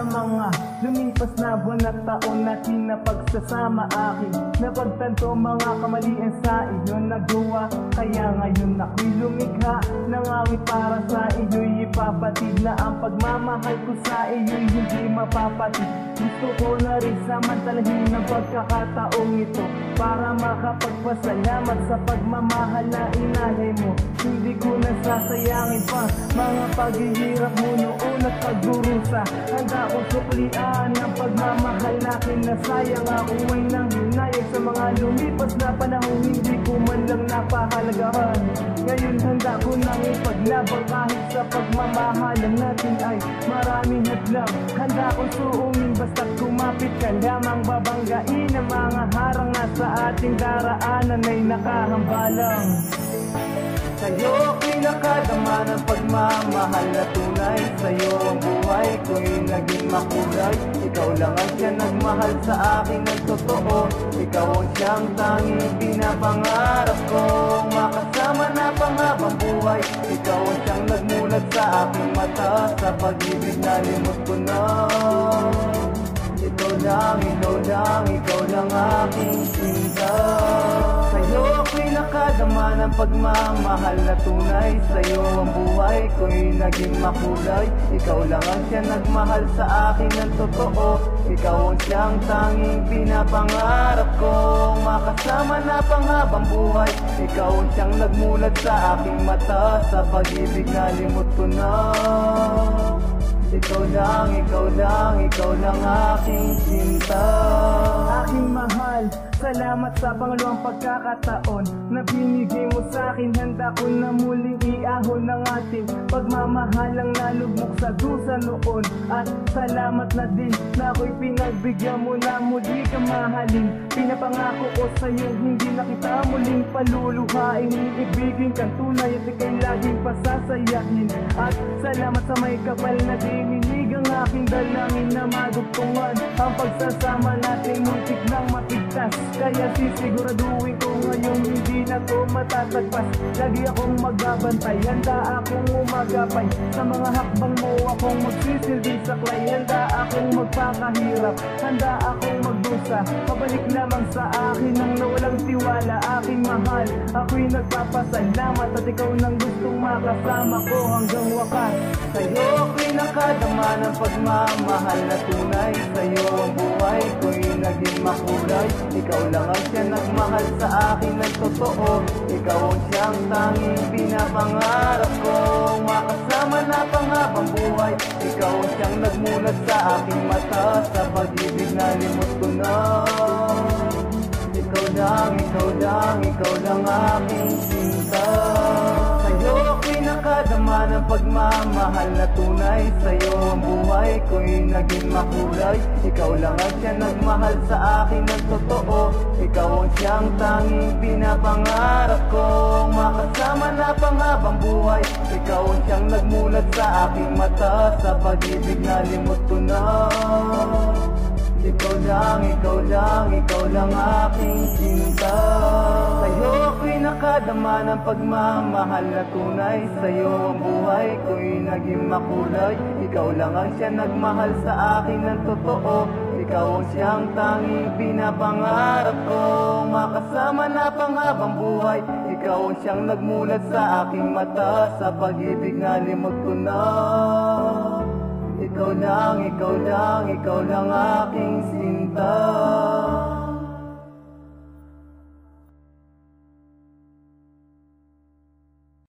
sa mga lumipas na buwan at taon natin na pagsasama akin. Napagtanto mga kamalian sa iyo nagawa, kaya ngayon ako'y lumikha ng awit para sa iyo'y ipapatid na ang pagmamahal ko sa iyo'y hindi mapapatid. Gusto ko na rin samantalahin ang pagkakataong ito para makapagpasalamat sa pagmamahal na inahin mo. Hindi ko nasasayangin pa mga paghihirap mo noon at pagdurusa. Handa kong suklian ang pagmamahal natin na sayang ako ay nanghinayag sa mga lumipas na panahon hindi ko man lang napahalagahan. Ngayon handa ko nang ipaglaban kahit sa pagmamahalan natin ay maraming hadlang. Handa kong suungin basta't kumapit ka lamang, babanggain ang mga harang na sa ating daraanan ay nakahambalang. Sa'yo ko'y nakadama ng pagmamahal na tunay. Sa'yo ang buhay ko'y naging makulay. Ikaw lang ang siyang nagmahal sa akin ng totoo. Ikaw ang siyang tanging pinapangarap kong makasama na panghabang buhay. Ikaw ang siyang nagmulat sa aking mata, sa pag-ibig na limot ko na. Ikaw lang aking sinta. Sa'yo ako'y nakadama ng pagmamahal na tunay. Sa'yo ang buhay ko'y naging makulay. Ikaw lang ang siyang nagmahal sa akin ng totoo. Ikaw ang siyang tanging pinapangarap kong makasama na panghabang buhay. Ikaw ang siyang nagmulat sa aking mata, sa pag-ibig na limot ko na. Ikaw lang aking sinta. Aking mahal, salamat sa pangalawang pagkakataon na binigay mo sa akin. Handa ko na muling iahon ng ating pagmamahalang nalugmok sa dusa noon. At salamat na din na ako'y pinagbigyan mo na muli kang mahalin. Pinapangako ko sa'yo hindi na kita muling paluluhain. Iibigin kang tunay at ika'y laging pasasayahin. At salamat sa may kapal na dininig ang aking dalangin na madugtungan ang pagsasama natin muntik nang mapigtas. Kaya sisiguraduhin ko ngayong hindi na to matatagpas. Lagi akong magbabantay, handa akong umagapay sa mga hakbang mo, akong magsisilbi saklay. Handa akong magpakahirap, handa akong magdusa. Pabalik lamang sa akin ang nawalang tiwala. Aking mahal, ako'y nagpapasalamat at ikaw nang gustong makasama ko hanggang wakas. Sa'yo ako'y nakadama ng pagmamahal na tunay. Sa'yo ang buhay ko'y naging makulay. Ikaw lang ang siyang nagmahal sa akin ng totoo. Ikaw ang siyang tanging pinapangarap kong makasama na panghabang buhay. Ikaw ang siyang nagmulat sa aking mata, sa pag-ibig na limot ko na. Ikaw lang aking sinta. Sa'yo ako'y nakadama ng pagmamahal na tunay. Sa'yo ang buhay ko'y naging makulay. Ikaw lang ang siyang nagmahal sa akin ng totoo. Ikaw ang siyang tanging pinapangarap kong makasama na panghabang buhay. Ikaw ang siyang nagmulat sa aking mata, sa pag-ibig na limot ko na. Ikaw lang aking sinta. Sa'yo ako'y nakadama ng pagmamahal na tunay. Sa'yo ang buhay ko'y naging makulay. Ikaw lang ang siyang nagmahal sa akin ng totoo. Ikaw ang siyang tanging pinapangarap kong makasama na panghabang buhay. Ikaw ang siyang nagmulat sa aking mata, sa pag-ibig na limot ko na. Ikaw lang aking sinta.